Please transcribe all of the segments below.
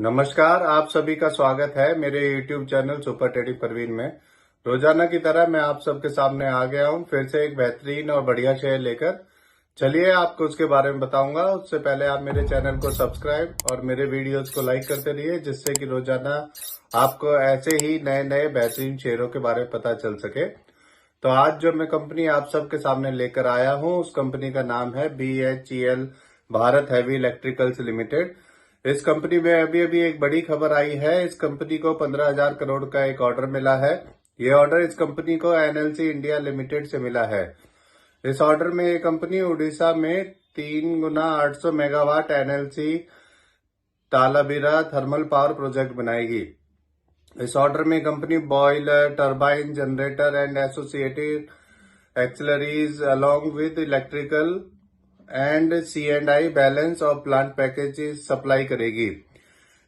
नमस्कार, आप सभी का स्वागत है मेरे YouTube channel super trading Parveen में। रोजाना की तरह मैं आप सबके सामने आ गया हूं फिर से एक बेहतरीन और बढ़िया शेयर लेकर। चलिए आपको उसके बारे में बताऊंगा। उससे पहले आप मेरे चैनल को सब्सक्राइब और मेरे वीडियोस को लाइक करते रहिए, जिससे कि रोजाना आपको ऐसे ही नए नए बेहतरीन शेयरों के बारे में पता चल सके। तो आज जो मैं कंपनी आप सबके सामने लेकर आया हूं, उस कंपनी का नाम है BHEL Bharat heavy electricals limited. इस कंपनी में अभी अभी एक बड़ी खबर आई है। इस कंपनी को 15,000 करोड़ का एक ऑर्डर मिला है। ये ऑर्डर इस कंपनी को NLC इंडिया लिमिटेड से मिला है। इस ऑर्डर में ये कंपनी उड़ीसा में 3 गुना 800 megawatt NLC Talabira thermal power project बनाएगी। इस ऑर्डर में company boiler, turbine, generator and associated auxiliaries along with electrical and C&I balance और प्लांट पैकेजेस सप्लाई करेगी।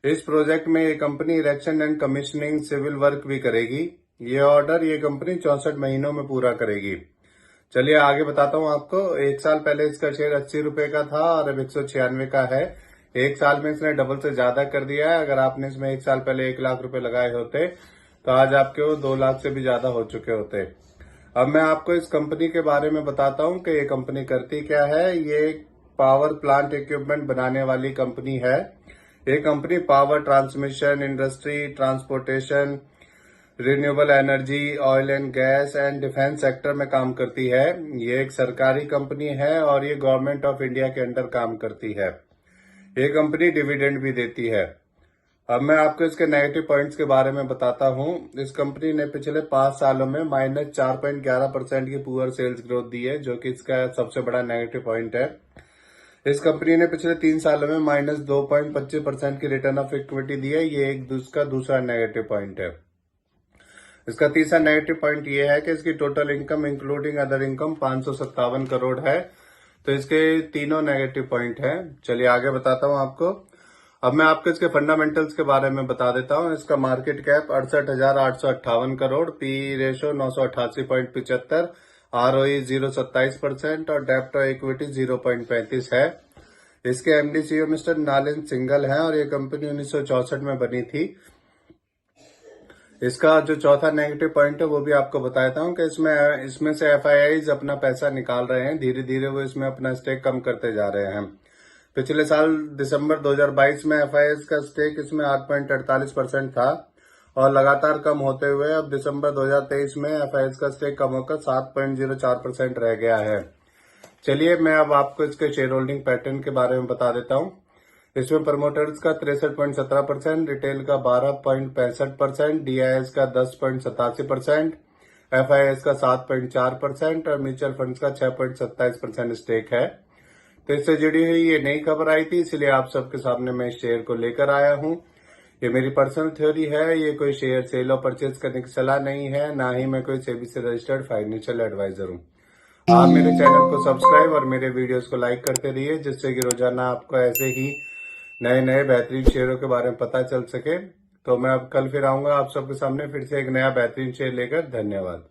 इस प्रोजेक्ट में ये company erection and commissioning civil work भी करेगी। ये ऑर्डर ये कंपनी 64 महीनों में पूरा करेगी। चलिए आगे बताता हूँ आपको। एक साल पहले इसका शेयर 80 रुपए का था और अब 196 का है। एक साल में इसने डबल से ज्यादा कर दिया है। अगर आपने इसमें एक साल पहले 1 लाख रुपए लगाए होते तो आज आपके वो 2 लाख से भी ज्यादा हो चुके होते। अब मैं आपको इस कंपनी के बारे में बताता हूँ कि ये कंपनी करती क्या है। ये एक पावर प्लांट इक्विपमेंट बनाने वाली कंपनी है। ये company power transmission, industry, transportation, renewable energy, oil and gas and defence sector में काम करती है। ये एक सरकारी कंपनी है और ये गवर्नमेंट ऑफ इंडिया के अंडर काम करती है। ये कंपनी डिविडेंड भी देती है। अब मैं आपको इसके नेगेटिव पॉइंट्स के बारे में बताता हूं। इस कंपनी ने पिछले 5 सालों में -4.11% की पुअर सेल्स ग्रोथ दी है, जो कि इसका सबसे बड़ा नेगेटिव पॉइंट है। इस कंपनी ने पिछले 3 सालों में -2.25% की रिटर्न ऑफ इक्विटी दी है। ये एक इसका दूसरा नेगेटिव पॉइंट है। इसका तीसरा नेगेटिव पॉइंट ये है कि इसकी total income including other income 557 crore है। तो इसके तीनों नेगेटिव पॉइंट है। चलिए आगे बताता हूं आपको। अब मैं आपको इसके फंडामेंटल्स के बारे में बता देता हूं। इसका market cap 68,858 crore, P ratio 988.75, ROE 0.27% और डेप्ट टू इक्विटी 0.35 है। इसके MD CEO मिस्टर नालिन सिंघल हैं और ये कंपनी 1964 में बनी थी। इसका जो चौथा नेगेटिव पॉइंट है वो भी आपको बताता हूं कि इसमें से FIIs अपना पैसा निकाल रहे हैं। धीरे धीरे वो इसमें अपना स्टेक कम करते जा रहे हैं। पिछले साल दिसंबर 2022 में FIIs का स्टेक इसमें 8.48% था और लगातार कम होते हुए अब दिसंबर 2023 में FIIs का स्टेक कम होकर 7.04% रह गया है। चलिए मैं अब आपको इसके शेयर होल्डिंग पैटर्न के बारे में बता देता हूं। इसमें प्रमोटर्स का 63.17%, रिटेल का 12.65%, DIS का 10.87%, FIIs का 7.4% और म्यूचुअल फंड्स का 6.27% स्टेक है। तो इससे जुड़ी हुई ये नई खबर आई थी, इसलिए आप सबके सामने मैं इस शेयर को लेकर आया हूं। ये मेरी पर्सनल थ्योरी है। ये कोई शेयर सेल और परचेज करने की सलाह नहीं है, ना ही मैं कोई सेबी से रजिस्टर्ड फाइनेंशियल एडवाइजर हूं। आप मेरे चैनल को सब्सक्राइब और मेरे वीडियोस को लाइक करते रहिए, जिससे कि रोजाना आपको ऐसे ही नए नए बेहतरीन शेयरों के बारे में पता चल सके। तो मैं अब कल फिर आऊंगा आप सबके सामने फिर से एक नया बेहतरीन शेयर लेकर। धन्यवाद।